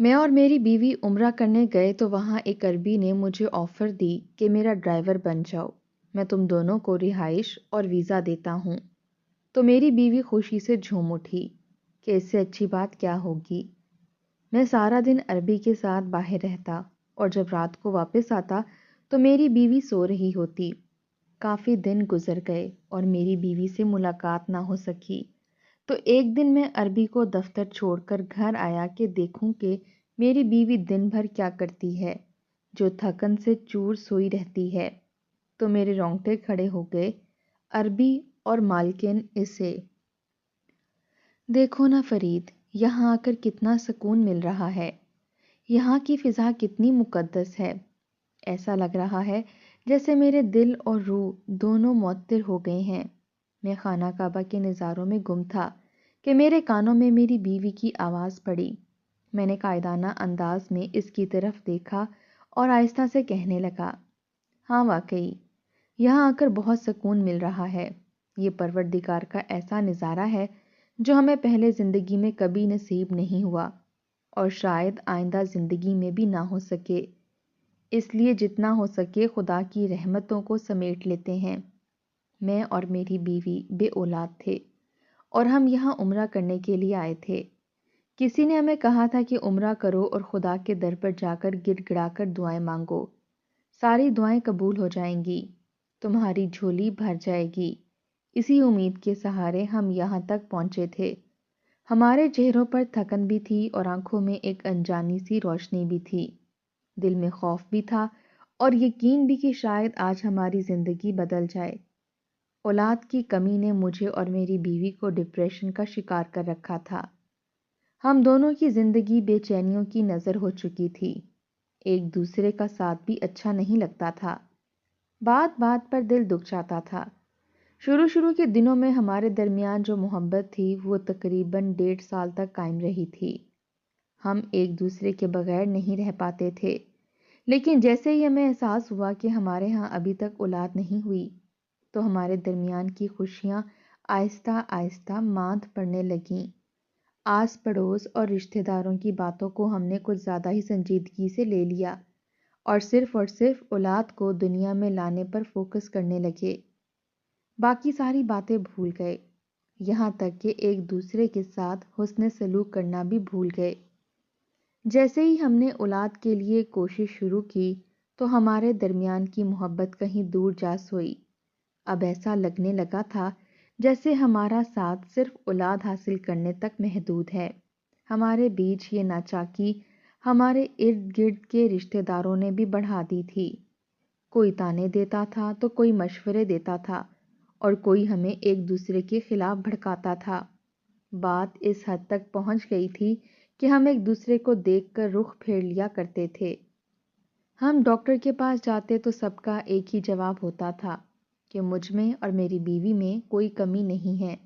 میں اور میری بیوی عمرہ کرنے گئے تو وہاں ایک عربی نے مجھے آفر دی کہ میرا ڈرائیور بن جاؤ، میں تم دونوں کو رہائش اور ویزا دیتا ہوں۔ تو میری بیوی خوشی سے جھوم اٹھی کہ اس سے اچھی بات کیا ہوگی۔ میں سارا دن عربی کے ساتھ باہر رہتا اور جب رات کو واپس آتا تو میری بیوی سو رہی ہوتی۔ کافی دن گزر گئے اور میری بیوی سے ملاقات نہ ہو سکی۔ تو ایک دن میں عربی کو دفتر چھوڑ کر گھر آیا کہ دیکھوں کہ میری بیوی دن بھر کیا کرتی ہے، جو تھکن سے چور سوئی رہتی ہے۔ تو میرے رونگٹے کھڑے ہو گئے۔ عربی اور مالکن اسے دیکھو نا فرید، یہاں آ کر کتنا سکون مل رہا ہے، یہاں کی فضا کتنی مقدس ہے۔ ایسا لگ رہا ہے جیسے میرے دل اور روح دونوں معطر ہو گئے ہیں۔ میں خانہ کعبہ کے نظاروں میں گم تھا کہ میرے کانوں میں میری بیوی کی آواز پڑی۔ میں نے قائدانہ انداز میں اس کی طرف دیکھا اور آہستہ سے کہنے لگا، ہاں واقعی یہاں آ کر بہت سکون مل رہا ہے۔ یہ پروردگار کا ایسا نظارہ ہے جو ہمیں پہلے زندگی میں کبھی نصیب نہیں ہوا اور شاید آئندہ زندگی میں بھی نہ ہو سکے۔ اس لیے جتنا ہو سکے خدا کی رحمتوں کو سمیٹ لیتے ہیں۔ میں اور میری بیوی بے اولاد تھے اور ہم یہاں عمرہ کرنے کے لیے آئے تھے۔ کسی نے ہمیں کہا تھا کہ عمرہ کرو اور خدا کے در پر جا کر گر گڑا کر دعائیں مانگو، ساری دعائیں قبول ہو جائیں گی، تمہاری جھولی بھر جائے گی۔ اسی امید کے سہارے ہم یہاں تک پہنچے تھے۔ ہمارے چہروں پر تھکن بھی تھی اور آنکھوں میں ایک انجانی سی روشنی بھی تھی۔ دل میں خوف بھی تھا اور یقین بھی کہ شاید آج ہماری زندگی بدل جائے۔ اولاد کی کمی نے مجھے اور میری بیوی کو ڈپریشن کا شکار کر رکھا تھا۔ ہم دونوں کی زندگی بے چینیوں کی نظر ہو چکی تھی۔ ایک دوسرے کا ساتھ بھی اچھا نہیں لگتا تھا۔ بات بات پر دل دکھ جاتا تھا۔ شروع کے دنوں میں ہمارے درمیان جو محبت تھی وہ تقریباً 1.5 سال تک قائم رہی تھی۔ ہم ایک دوسرے کے بغیر نہیں رہ پاتے تھے، لیکن جیسے ہی ہمیں احساس ہوا کہ ہمارے ہاں ابھی تک اولاد نہیں ہوئی تو ہمارے درمیان کی خوشیاں آہستہ آہستہ ماند پڑنے لگیں۔ آس پڑوس اور رشتہ داروں کی باتوں کو ہم نے کچھ زیادہ ہی سنجیدگی سے لے لیا اور صرف اولاد کو دنیا میں لانے پر فوکس کرنے لگے۔ باقی ساری باتیں بھول گئے، یہاں تک کہ ایک دوسرے کے ساتھ حسن سلوک کرنا بھی بھول گئے۔ جیسے ہی ہم نے اولاد کے لیے کوشش شروع کی تو ہمارے درمیان کی محبت کہیں دور جا سوئی۔ اب ایسا لگنے لگا تھا جیسے ہمارا ساتھ صرف اولاد حاصل کرنے تک محدود ہے۔ ہمارے بیچ یہ ناچاکی ہمارے ارد گرد کے رشتہ داروں نے بھی بڑھا دی تھی۔ کوئی تانے دیتا تھا تو کوئی مشورے دیتا تھا اور کوئی ہمیں ایک دوسرے کے خلاف بھڑکاتا تھا۔ بات اس حد تک پہنچ گئی تھی کہ ہم ایک دوسرے کو دیکھ کر رخ پھیر لیا کرتے تھے۔ ہم ڈاکٹر کے پاس جاتے تو سب کا ایک ہی جواب ہوتا تھا کہ مجھ میں اور میری بیوی میں کوئی کمی نہیں ہے،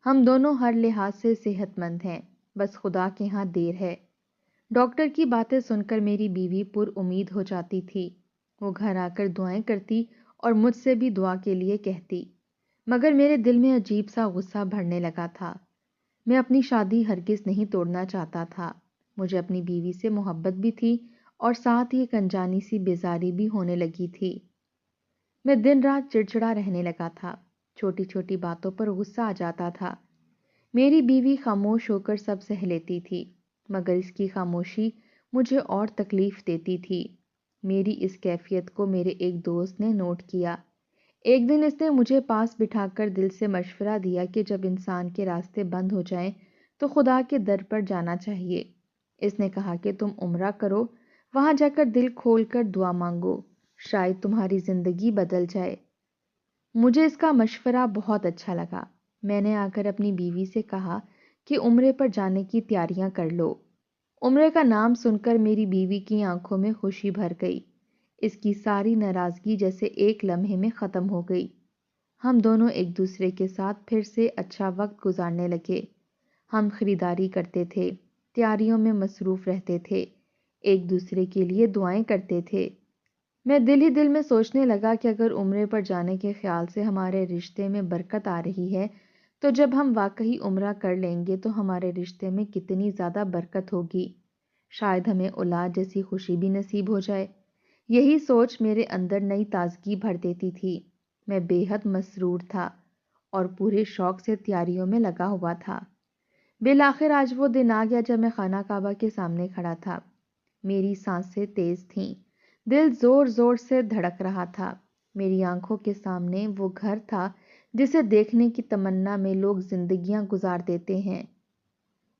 ہم دونوں ہر لحاظ سے صحت مند ہیں، بس خدا کے ہاں دیر ہے۔ ڈاکٹر کی باتیں سن کر میری بیوی پر امید ہو جاتی تھی۔ وہ گھر آ کر دعائیں کرتی اور مجھ سے بھی دعا کے لیے کہتی، مگر میرے دل میں عجیب سا غصہ بھرنے لگا تھا۔ میں اپنی شادی ہرگز نہیں توڑنا چاہتا تھا۔ مجھے اپنی بیوی سے محبت بھی تھی اور ساتھ ہی ایک انجانی سی بیزاری بھی ہونے لگی تھی۔ میں دن رات چڑچڑا رہنے لگا تھا، چھوٹی چھوٹی باتوں پر غصہ آ جاتا تھا۔ میری بیوی خاموش ہو کر سب سہ لیتی تھی، مگر اس کی خاموشی مجھے اور تکلیف دیتی تھی۔ میری اس کیفیت کو میرے ایک دوست نے نوٹ کیا۔ ایک دن اس نے مجھے پاس بٹھا کر دل سے مشورہ دیا کہ جب انسان کے راستے بند ہو جائیں تو خدا کے در پر جانا چاہیے۔ اس نے کہا کہ تم عمرہ کرو، وہاں جا کر دل کھول کر دعا مانگو، شاید تمہاری زندگی بدل جائے۔ مجھے اس کا مشورہ بہت اچھا لگا۔ میں نے آ کر اپنی بیوی سے کہا کہ عمرے پر جانے کی تیاریاں کر لو۔ عمرے کا نام سن کر میری بیوی کی آنکھوں میں خوشی بھر گئی۔ اس کی ساری ناراضگی جیسے ایک لمحے میں ختم ہو گئی۔ ہم دونوں ایک دوسرے کے ساتھ پھر سے اچھا وقت گزارنے لگے۔ ہم خریداری کرتے تھے، تیاریوں میں مصروف رہتے تھے، ایک دوسرے کے لیے دعائیں کرتے تھے۔ میں دل ہی دل میں سوچنے لگا کہ اگر عمرے پر جانے کے خیال سے ہمارے رشتے میں برکت آ رہی ہے تو جب ہم واقعی عمرہ کر لیں گے تو ہمارے رشتے میں کتنی زیادہ برکت ہوگی۔ شاید ہمیں اولاد جیسی خوشی بھی نصیب ہو جائے۔ یہی سوچ میرے اندر نئی تازگی بھر دیتی تھی۔ میں بے حد مسرور تھا اور پورے شوق سے تیاریوں میں لگا ہوا تھا۔ بالآخر آج وہ دن آ گیا جب میں خانہ کعبہ کے سامنے کھڑا تھا۔ میری سانسیں تیز تھیں، دل زور زور سے دھڑک رہا تھا۔ میری آنکھوں کے سامنے وہ گھر تھا جسے دیکھنے کی تمنا میں لوگ زندگیاں گزار دیتے ہیں۔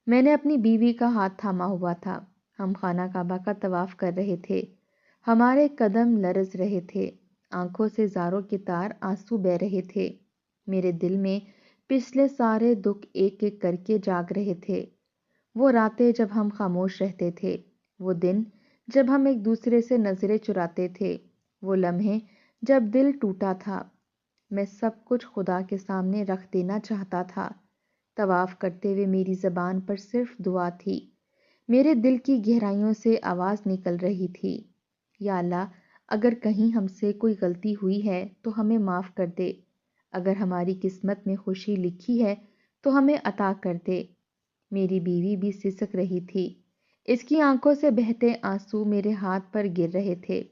میں نے اپنی بیوی کا ہاتھ تھاما ہوا تھا۔ ہم خانہ کعبہ کا طواف کر رہے تھے۔ ہمارے قدم لرز رہے تھے، آنکھوں سے زاروں کے تار آنسو بہہ رہے تھے۔ میرے دل میں پچھلے سارے دکھ ایک ایک کر کے جاگ رہے تھے۔ وہ راتیں جب ہم خاموش رہتے تھے، وہ دن جب ہم ایک دوسرے سے نظریں چراتے تھے، وہ لمحے جب دل ٹوٹا تھا۔ میں سب کچھ خدا کے سامنے رکھ دینا چاہتا تھا۔ طواف کرتے ہوئے میری زبان پر صرف دعا تھی۔ میرے دل کی گہرائیوں سے آواز نکل رہی تھی، یا اللہ، اگر کہیں ہم سے کوئی غلطی ہوئی ہے تو ہمیں معاف کر دے۔ اگر ہماری قسمت میں خوشی لکھی ہے تو ہمیں عطا کر دے۔ میری بیوی بھی سسک رہی تھی۔ اس کی آنکھوں سے بہتے آنسو میرے ہاتھ پر گر رہے تھے۔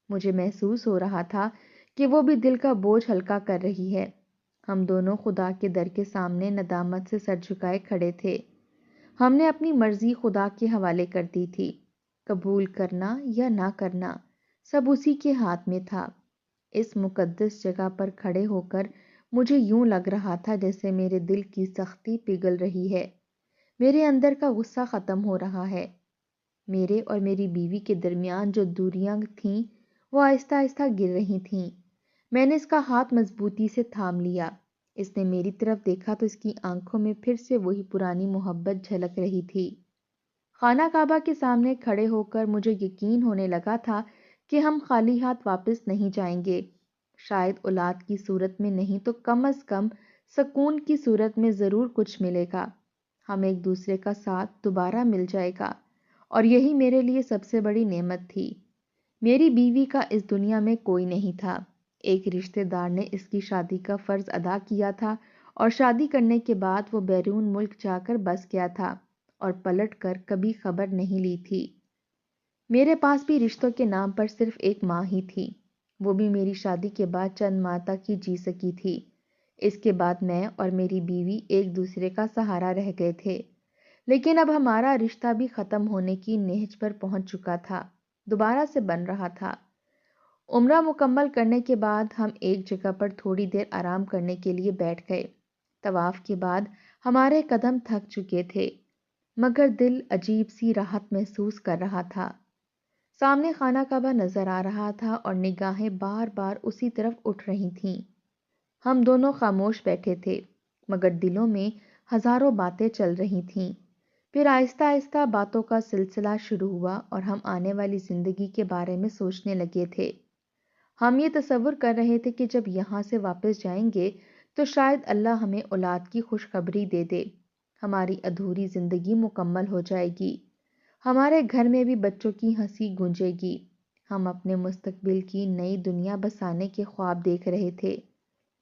مجھے محسوس ہو رہا تھا کہ وہ بھی دل کا بوجھ ہلکا کر رہی ہے۔ ہم دونوں خدا کے در کے سامنے ندامت سے سر جھکائے کھڑے تھے۔ ہم نے اپنی مرضی خدا کے حوالے کر دی تھی۔ قبول کرنا یا نہ کرنا سب اسی کے ہاتھ میں تھا۔ اس مقدس جگہ پر کھڑے ہو کر مجھے یوں لگ رہا تھا جیسے میرے دل کی سختی پگھل رہی ہے، میرے اندر کا غصہ ختم ہو رہا ہے۔ میرے اور میری بیوی کے درمیان جو دوریاں تھیں وہ آہستہ آہستہ گر رہی تھیں۔ میں نے اس کا ہاتھ مضبوطی سے تھام لیا۔ اس نے میری طرف دیکھا تو اس کی آنکھوں میں پھر سے وہی پرانی محبت جھلک رہی تھی۔ خانہ کعبہ کے سامنے کھڑے ہو کر مجھے یقین ہونے لگا تھا کہ ہم خالی ہاتھ واپس نہیں جائیں گے۔ شاید اولاد کی صورت میں نہیں تو کم از کم سکون کی صورت میں ضرور کچھ ملے گا۔ ہم ایک دوسرے کا ساتھ دوبارہ مل جائے گا، اور یہی میرے لیے سب سے بڑی نعمت تھی۔ میری بیوی کا اس دنیا میں کوئی نہیں تھا۔ ایک رشتہ دار نے اس کی شادی کا فرض ادا کیا تھا اور شادی کرنے کے بعد وہ بیرون ملک جا کر بس گیا تھا اور پلٹ کر کبھی خبر نہیں لی تھی۔ میرے پاس بھی رشتوں کے نام پر صرف ایک ماں ہی تھی، وہ بھی میری شادی کے بعد چند ماہ تک ہی جی سکی تھی۔ اس کے بعد میں اور میری بیوی ایک دوسرے کا سہارا رہ گئے تھے، لیکن اب ہمارا رشتہ بھی ختم ہونے کی نہج پر پہنچ چکا تھا، دوبارہ سے بن رہا تھا۔ عمرہ مکمل کرنے کے بعد ہم ایک جگہ پر تھوڑی دیر آرام کرنے کے لیے بیٹھ گئے۔ طواف کے بعد ہمارے قدم تھک چکے تھے، مگر دل عجیب سی راحت محسوس کر رہا تھا۔ سامنے خانہ کعبہ نظر آ رہا تھا اور نگاہیں بار بار اسی طرف اٹھ رہی تھیں۔ ہم دونوں خاموش بیٹھے تھے، مگر دلوں میں ہزاروں باتیں چل رہی تھیں۔ پھر آہستہ آہستہ باتوں کا سلسلہ شروع ہوا اور ہم آنے والی زندگی کے بارے میں سوچنے لگے تھے۔ ہم یہ تصور کر رہے تھے کہ جب یہاں سے واپس جائیں گے تو شاید اللہ ہمیں اولاد کی خوشخبری دے دے، ہماری ادھوری زندگی مکمل ہو جائے گی، ہمارے گھر میں بھی بچوں کی ہنسی گونجے گی۔ ہم اپنے مستقبل کی نئی دنیا بسانے کے خواب دیکھ رہے تھے۔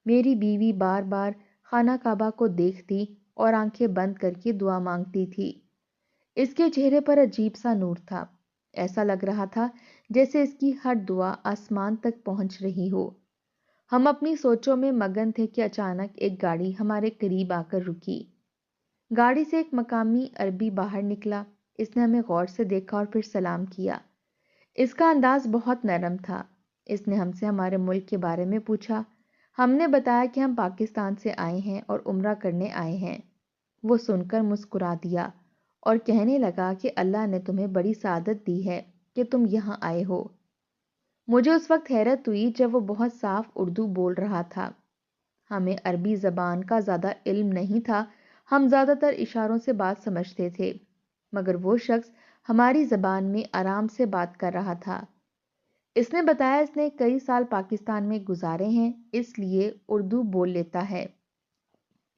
میری بیوی بار بار خانہ کعبہ کو دیکھتی اور آنکھیں بند کر کے دعا مانگتی تھی۔ اس کے چہرے پر عجیب سا نور تھا، ایسا لگ رہا تھا جیسے اس کی ہر دعا آسمان تک پہنچ رہی ہو۔ ہم اپنی سوچوں میں مگن تھے کہ اچانک ایک گاڑی ہمارے قریب آ کر رکی۔ گاڑی سے ایک مقامی عربی باہر نکلا۔ اس نے ہمیں غور سے دیکھا اور پھر سلام کیا۔ اس کا انداز بہت نرم تھا۔ اس نے ہم سے ہمارے ملک کے بارے میں پوچھا۔ ہم نے بتایا کہ ہم پاکستان سے آئے ہیں اور عمرہ کرنے آئے ہیں۔ وہ سن کر مسکرا دیا اور کہنے لگا کہ اللہ نے تمہیں بڑی سعادت دی ہے کہ تم یہاں آئے ہو۔ مجھے اس وقت حیرت ہوئی جب وہ بہت صاف اردو بول رہا تھا۔ ہمیں عربی زبان کا زیادہ علم نہیں تھا، ہم زیادہ تر اشاروں سے بات سمجھتے تھے، مگر وہ شخص ہماری زبان میں آرام سے بات کر رہا تھا۔ اس نے بتایا اس نے کئی سال پاکستان میں گزارے ہیں، اس لیے اردو بول لیتا ہے۔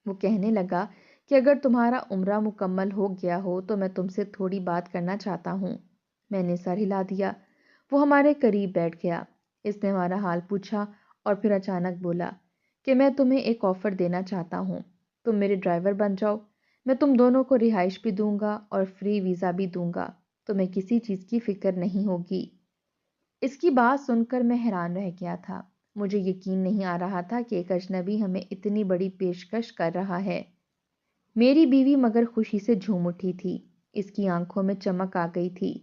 وہ کہنے لگا کہ اگر تمہارا عمرہ مکمل ہو گیا ہو تو میں تم سے تھوڑی بات کرنا چاہتا ہوں۔ میں نے سر ہلا دیا۔ وہ ہمارے قریب بیٹھ گیا۔ اس نے ہمارا حال پوچھا اور پھر اچانک بولا کہ میں تمہیں ایک آفر دینا چاہتا ہوں، تم میرے ڈرائیور بن جاؤ، میں تم دونوں کو رہائش بھی دوں گا اور فری ویزا بھی دوں گا، تمہیں کسی چیز کی فکر نہیں ہوگی۔ اس کی بات سن کر میں حیران رہ گیا تھا۔ مجھے یقین نہیں آ رہا تھا کہ ایک اجنبی ہمیں اتنی بڑی پیشکش کر رہا ہے۔ میری بیوی مگر خوشی سے جھوم اٹھی تھی۔ اس کی آنکھوں میں چمک آ گئی تھی۔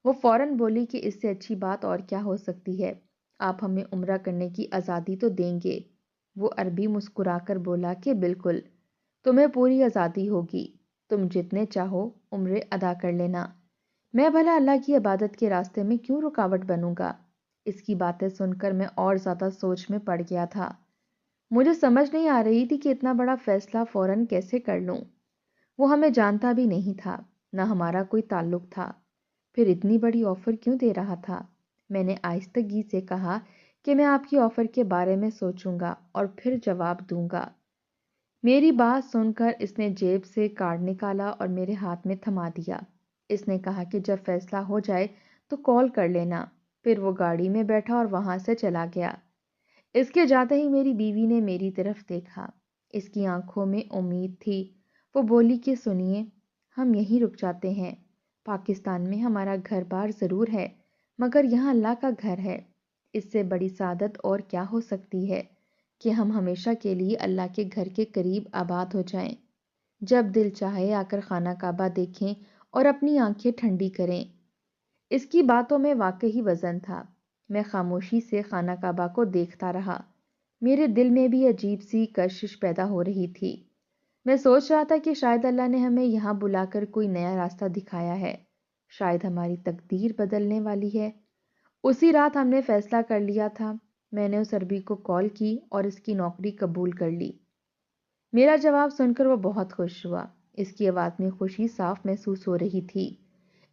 وہ فوراً بولی کہ اس سے اچھی بات اور کیا ہو سکتی ہے، آپ ہمیں عمرہ کرنے کی آزادی تو دیں گے۔ وہ عربی مسکرا کر بولا کہ بالکل، تمہیں پوری آزادی ہوگی، تم جتنے چاہو عمرے ادا کر لینا۔ میں بھلا اللہ کی عبادت کے راستے میں کیوں رکاوٹ بنوں گا؟ اس کی باتیں سن کر میں اور زیادہ سوچ میں پڑ گیا تھا۔ مجھے سمجھ نہیں آ رہی تھی کہ اتنا بڑا فیصلہ فوراً کیسے کر لوں۔ وہ ہمیں جانتا بھی نہیں تھا، نہ ہمارا کوئی تعلق تھا، پھر اتنی بڑی آفر کیوں دے رہا تھا؟ میں نے آہستگی سے کہا کہ میں آپ کی آفر کے بارے میں سوچوں گا اور پھر جواب دوں گا۔ میری بات سن کر اس نے جیب سے کارڈ نکالا اور میرے ہاتھ میں تھما دیا۔ اس نے کہا کہ جب فیصلہ ہو جائے تو کال کر لینا۔ پھر وہ گاڑی میں بیٹھا اور وہاں سے چلا گیا۔ اس کے جاتے ہی میری بیوی نے میری طرف دیکھا۔ اس کی آنکھوں میں امید تھی۔ وہ بولی کہ سنیے، ہم یہیں رک جاتے ہیں۔ پاکستان میں ہمارا گھر بار ضرور ہے، مگر یہاں اللہ کا گھر ہے۔ اس سے بڑی سعادت اور کیا ہو سکتی ہے کہ ہم ہمیشہ کے لیے اللہ کے گھر کے قریب آباد ہو جائیں۔ جب دل چاہے آ کر خانہ کعبہ دیکھیں اور اپنی آنکھیں ٹھنڈی کریں۔ اس کی باتوں میں واقعی وزن تھا۔ میں خاموشی سے خانہ کعبہ کو دیکھتا رہا۔ میرے دل میں بھی عجیب سی کشش پیدا ہو رہی تھی۔ میں سوچ رہا تھا کہ شاید اللہ نے ہمیں یہاں بلا کر کوئی نیا راستہ دکھایا ہے، شاید ہماری تقدیر بدلنے والی ہے۔ اسی رات ہم نے فیصلہ کر لیا تھا۔ میں نے اس عربی کو کال کی اور اس کی نوکری قبول کر لی۔ میرا جواب سن کر وہ بہت خوش ہوا۔ اس کی آواز میں خوشی صاف محسوس ہو رہی تھی۔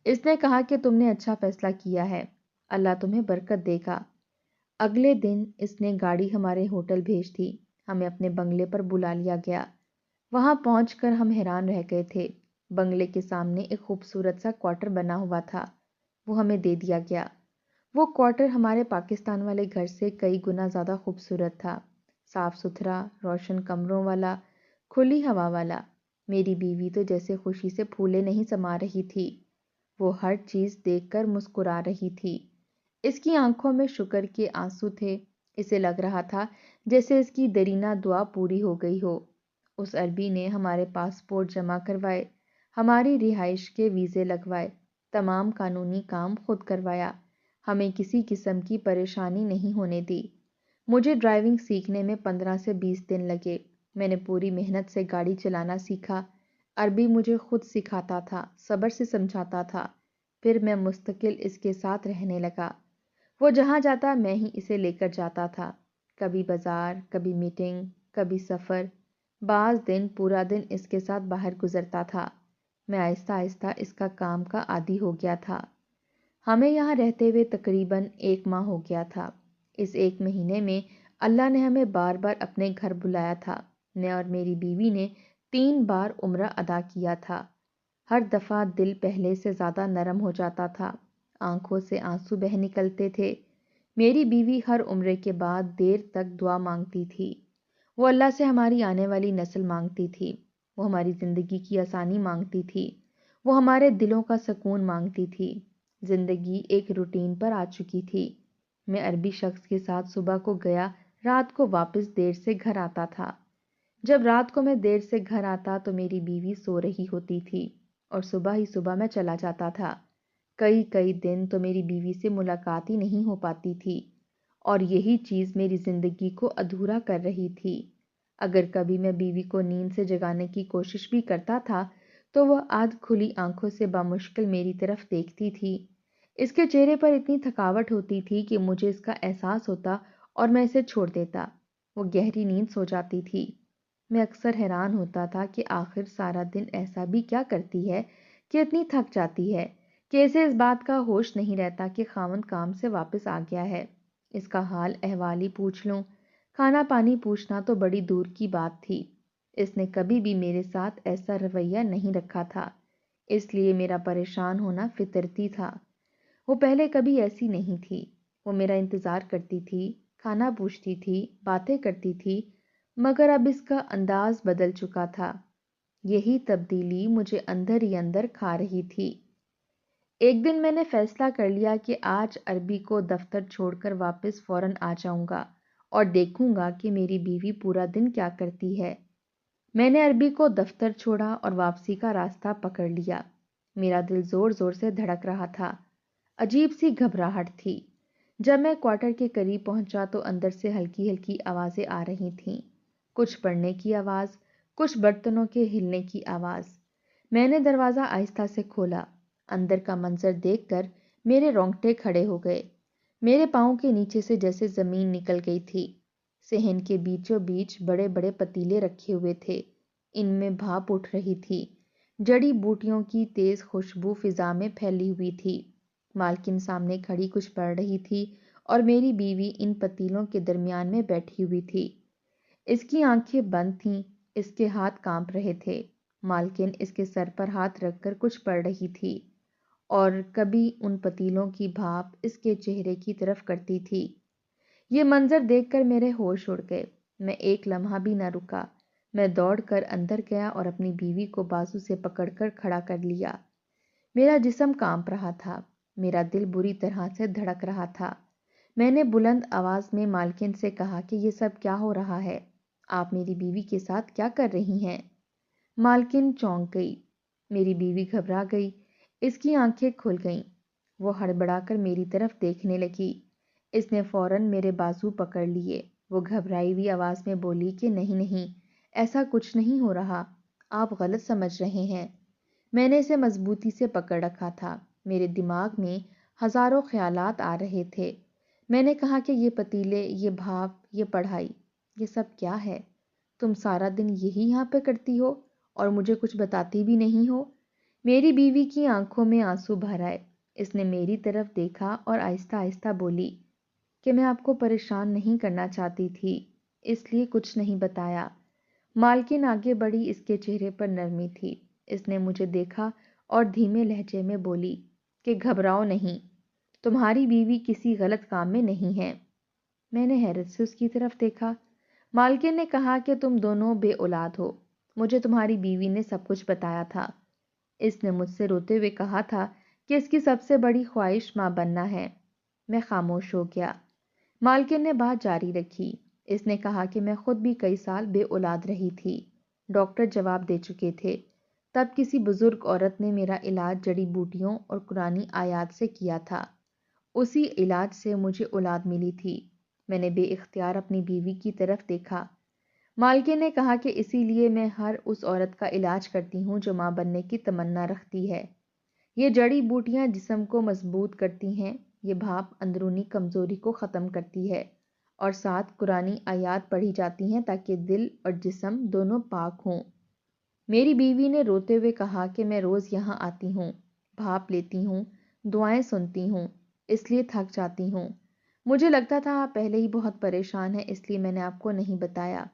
اس نے کہا کہ تم نے اچھا فیصلہ کیا ہے، اللہ تمہیں برکت دے گا۔ اگلے دن اس نے گاڑی ہمارے ہوٹل بھیج دی۔ ہمیں اپنے بنگلے پر بلا لیا گیا۔ وہاں پہنچ کر ہم حیران رہ گئے تھے۔ بنگلے کے سامنے ایک خوبصورت سا کوارٹر بنا ہوا تھا، وہ ہمیں دے دیا گیا۔ وہ کوارٹر ہمارے پاکستان والے گھر سے کئی گنا زیادہ خوبصورت تھا، صاف ستھرا، روشن کمروں والا، کھلی ہوا والا۔ میری بیوی تو جیسے خوشی سے پھولے نہیں سما رہی تھی۔ وہ ہر چیز دیکھ کر مسکرا رہی تھی۔ اس کی آنکھوں میں شکر کے آنسو تھے۔ اسے لگ رہا تھا جیسے اس کی دیرینہ دعا پوری ہو گئی ہو۔ اس عربی نے ہمارے پاسپورٹ جمع کروائے، ہماری رہائش کے ویزے لگوائے، تمام قانونی کام خود کروایا، ہمیں کسی قسم کی پریشانی نہیں ہونے دی۔ مجھے ڈرائیونگ سیکھنے میں 15 سے 20 دن لگے۔ میں نے پوری محنت سے گاڑی چلانا سیکھا۔ عربی مجھے خود سکھاتا تھا، صبر سے سمجھاتا تھا۔ پھر میں مستقل اس کے ساتھ رہنے لگا۔ وہ جہاں جاتا میں ہی اسے لے کر جاتا تھا، کبھی بازار، کبھی میٹنگ، کبھی سفر۔ بعض دن پورا دن اس کے ساتھ باہر گزرتا تھا۔ میں آہستہ آہستہ اس کا کام کا عادی ہو گیا تھا۔ ہمیں یہاں رہتے ہوئے تقریباً 1 ماہ ہو گیا تھا۔ اس 1 مہینے میں اللہ نے ہمیں بار بار اپنے گھر بلایا تھا۔ میں اور میری بیوی نے 3 بار عمرہ ادا کیا تھا۔ ہر دفعہ دل پہلے سے زیادہ نرم ہو جاتا تھا، آنکھوں سے آنسو بہہ نکلتے تھے۔ میری بیوی ہر عمرے کے بعد دیر تک دعا مانگتی تھی۔ وہ اللہ سے ہماری آنے والی نسل مانگتی تھی، وہ ہماری زندگی کی آسانی مانگتی تھی، وہ ہمارے دلوں کا سکون مانگتی تھی۔ زندگی ایک روٹین پر آ چکی تھی۔ میں عربی شخص کے ساتھ صبح کو گیا، رات کو واپس دیر سے گھر آتا تھا۔ جب رات کو میں دیر سے گھر آتا تو میری بیوی سو رہی ہوتی تھی اور صبح ہی صبح میں چلا جاتا تھا۔ کئی دن تو میری بیوی سے ملاقات ہی نہیں ہو پاتی تھی اور یہی چیز میری زندگی کو ادھورا کر رہی تھی۔ اگر کبھی میں بیوی کو نیند سے جگانے کی کوشش بھی کرتا تھا تو وہ آدھ کھلی آنکھوں سے بامشکل میری طرف دیکھتی تھی۔ اس کے چہرے پر اتنی تھکاوٹ ہوتی تھی کہ مجھے اس کا احساس ہوتا اور میں اسے چھوڑ دیتا۔ وہ گہری نیند سو جاتی تھی۔ میں اکثر حیران ہوتا تھا کہ آخر سارا دن ایسا بھی کیا کرتی ہے کہ اتنی تھک جاتی ہے کہ اسے اس بات کا ہوش نہیں رہتا کہ خاوند کام سے واپس آ گیا ہے۔ اس کا حال احوال ہی پوچھ لوں، کھانا پانی پوچھنا تو بڑی دور کی بات تھی۔ اس نے کبھی بھی میرے ساتھ ایسا رویہ نہیں رکھا تھا، اس لیے میرا پریشان ہونا فطرتی تھا۔ وہ پہلے کبھی ایسی نہیں تھی۔ وہ میرا انتظار کرتی تھی، کھانا پوچھتی تھی، باتیں کرتی تھی، مگر اب اس کا انداز بدل چکا تھا۔ یہی تبدیلی مجھے اندر ہی اندر کھا رہی تھی۔ ایک دن میں نے فیصلہ کر لیا کہ آج عربی کو دفتر چھوڑ کر واپس فوراً آ جاؤں گا اور دیکھوں گا کہ میری بیوی پورا دن کیا کرتی ہے۔ میں نے عربی کو دفتر چھوڑا اور واپسی کا راستہ پکڑ لیا۔ میرا دل زور زور سے دھڑک رہا تھا، عجیب سی گھبراہٹ تھی۔ جب میں کوارٹر کے قریب پہنچا تو اندر سے ہلکی ہلکی آوازیں آ رہی تھیں، کچھ پڑھنے کی آواز، کچھ برتنوں کے ہلنے کی آواز۔ میں نے دروازہ آہستہ سے کھولا۔ اندر کا منظر دیکھ کر میرے رونگٹے کھڑے ہو گئے۔ میرے پاؤں کے نیچے سے جیسے زمین نکل گئی تھی۔ صحن کے بیچوں بیچ بڑے بڑے پتیلے رکھے ہوئے تھے، ان میں بھاپ اٹھ رہی تھی۔ جڑی بوٹیوں کی تیز خوشبو فضا میں پھیلی ہوئی تھی۔ مالکن سامنے کھڑی کچھ پڑھ رہی تھی اور میری بیوی ان پتیلوں کے درمیان میں بیٹھی ہوئی تھی۔ اس کی آنکھیں بند تھیں، اس کے ہاتھ کانپ رہے تھے۔ مالکن اس کے سر پر ہاتھ رکھ کر کچھ پڑھ رہی تھی اور کبھی ان پتیلوں کی بھاپ اس کے چہرے کی طرف کرتی تھی۔ یہ منظر دیکھ کر میرے ہوش اڑ گئے۔ میں ایک لمحہ بھی نہ رکا۔ میں دوڑ کر اندر گیا اور اپنی بیوی کو بازو سے پکڑ کر کھڑا کر لیا۔ میرا جسم کانپ رہا تھا، میرا دل بری طرح سے دھڑک رہا تھا۔ میں نے بلند آواز میں مالکن سے کہا کہ یہ سب کیا ہو رہا ہے؟ آپ میری بیوی کے ساتھ کیا کر رہی ہیں؟ مالکن چونک گئی۔ میری بیوی گھبرا گئی، اس کی آنکھیں کھل گئیں۔ وہ ہڑبڑا کر میری طرف دیکھنے لگی۔ اس نے فوراً میرے بازو پکڑ لیے۔ وہ گھبرائی ہوئی آواز میں بولی کہ نہیں نہیں، ایسا کچھ نہیں ہو رہا، آپ غلط سمجھ رہے ہیں۔ میں نے اسے مضبوطی سے پکڑ رکھا تھا۔ میرے دماغ میں ہزاروں خیالات آ رہے تھے۔ میں نے کہا کہ یہ پتیلے، یہ بھاپ، یہ پڑھائی، یہ سب کیا ہے؟ تم سارا دن یہی یہاں پہ کرتی ہو اور مجھے کچھ بتاتی بھی نہیں ہو۔ میری بیوی کی آنکھوں میں آنسو بھر آئے۔ اس نے میری طرف دیکھا اور آہستہ آہستہ بولی کہ میں آپ کو پریشان نہیں کرنا چاہتی تھی، اس لیے کچھ نہیں بتایا۔ مالکن آگے بڑھی، اس کے چہرے پر نرمی تھی۔ اس نے مجھے دیکھا اور دھیمے لہجے میں بولی کہ گھبراؤ نہیں، تمہاری بیوی کسی غلط کام میں نہیں ہے۔ میں نے حیرت سے اس کی طرف دیکھا۔ مالکن نے کہا کہ تم دونوں بے اولاد ہو، مجھے تمہاری بیوی نے سب کچھ بتایا تھا۔ اس نے مجھ سے روتے ہوئے کہا تھا کہ اس کی سب سے بڑی خواہش ماں بننا ہے۔ میں خاموش ہو گیا۔ مالکن نے بات جاری رکھی۔ اس نے کہا کہ میں خود بھی کئی سال بے اولاد رہی تھی۔ ڈاکٹر جواب دے چکے تھے۔ تب کسی بزرگ عورت نے میرا علاج جڑی بوٹیوں اور قرآنی آیات سے کیا تھا۔ اسی علاج سے مجھے اولاد ملی تھی۔ میں نے بے اختیار اپنی بیوی کی طرف دیکھا۔ مالکن نے کہا کہ اسی لیے میں ہر اس عورت کا علاج کرتی ہوں جو ماں بننے کی تمنا رکھتی ہے۔ یہ جڑی بوٹیاں جسم کو مضبوط کرتی ہیں، یہ بھاپ اندرونی کمزوری کو ختم کرتی ہے، اور ساتھ قرآنی آیات پڑھی جاتی ہیں تاکہ دل اور جسم دونوں پاک ہوں۔ میری بیوی نے روتے ہوئے کہا کہ میں روز یہاں آتی ہوں، بھاپ لیتی ہوں، دعائیں سنتی ہوں، اس لیے تھک جاتی ہوں۔ مجھے لگتا تھا آپ پہلے ہی بہت پریشان ہیں، اس لیے میں نے آپ کو نہیں بتایا۔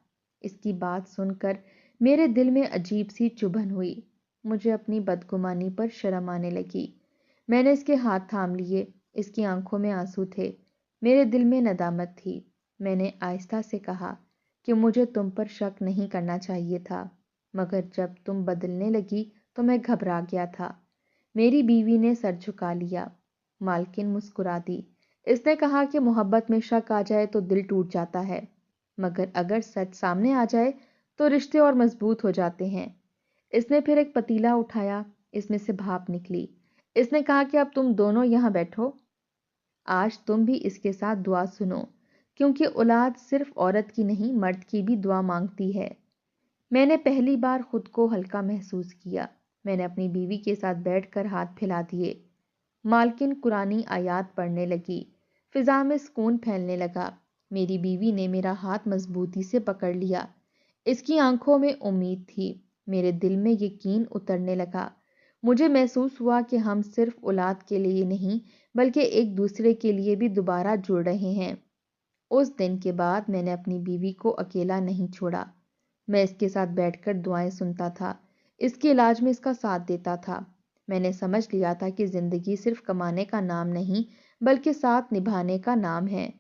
اس کی بات سن کر میرے دل میں عجیب سی چبھن ہوئی۔ مجھے اپنی بدگمانی پر شرم آنے لگی۔ میں نے اس کے ہاتھ تھام لیے۔ اس کی آنکھوں میں آنسو تھے، میرے دل میں ندامت تھی۔ میں نے آہستہ سے کہا کہ مجھے تم پر شک نہیں کرنا چاہیے تھا، مگر جب تم بدلنے لگی تو میں گھبرا گیا تھا۔ میری بیوی نے سر جھکا لیا۔ مالکن مسکرا دی۔ اس نے کہا کہ محبت میں شک آ جائے تو دل ٹوٹ جاتا ہے، مگر اگر سچ سامنے آ جائے تو رشتے اور مضبوط ہو جاتے ہیں۔ اس نے پھر ایک پتیلا اٹھایا، اس میں سے بھاپ نکلی۔ اس نے کہا کہ اب تم دونوں یہاں بیٹھو، آج تم بھی اس کے ساتھ دعا سنو، کیونکہ اولاد صرف عورت کی نہیں، مرد کی بھی دعا مانگتی ہے۔ میں نے پہلی بار خود کو ہلکا محسوس کیا۔ میں نے اپنی بیوی کے ساتھ بیٹھ کر ہاتھ پھیلا دیے۔ مالکن قرآنی آیات پڑھنے لگی، فضا میں سکون پھیلنے لگا۔ میری بیوی نے میرا ہاتھ مضبوطی سے پکڑ لیا۔ اس کی آنکھوں میں امید تھی، میرے دل میں یقین اترنے لگا۔ مجھے محسوس ہوا کہ ہم صرف اولاد کے لیے نہیں بلکہ ایک دوسرے کے لیے بھی دوبارہ جڑ رہے ہیں۔ اس دن کے بعد میں نے اپنی بیوی کو اکیلا نہیں چھوڑا۔ میں اس کے ساتھ بیٹھ کر دعائیں سنتا تھا، اس کے علاج میں اس کا ساتھ دیتا تھا۔ میں نے سمجھ لیا تھا کہ زندگی صرف کمانے کا نام نہیں بلکہ ساتھ نبھانے کا نام ہے۔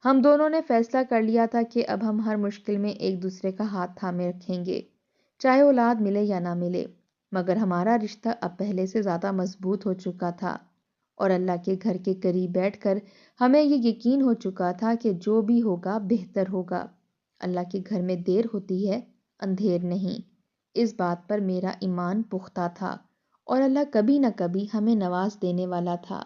ہم دونوں نے فیصلہ کر لیا تھا کہ اب ہم ہر مشکل میں ایک دوسرے کا ہاتھ تھامے رکھیں گے، چاہے اولاد ملے یا نہ ملے۔ مگر ہمارا رشتہ اب پہلے سے زیادہ مضبوط ہو چکا تھا، اور اللہ کے گھر کے قریب بیٹھ کر ہمیں یہ یقین ہو چکا تھا کہ جو بھی ہوگا بہتر ہوگا۔ اللہ کے گھر میں دیر ہوتی ہے، اندھیر نہیں۔ اس بات پر میرا ایمان پختہ تھا، اور اللہ کبھی نہ کبھی ہمیں نواز دینے والا تھا۔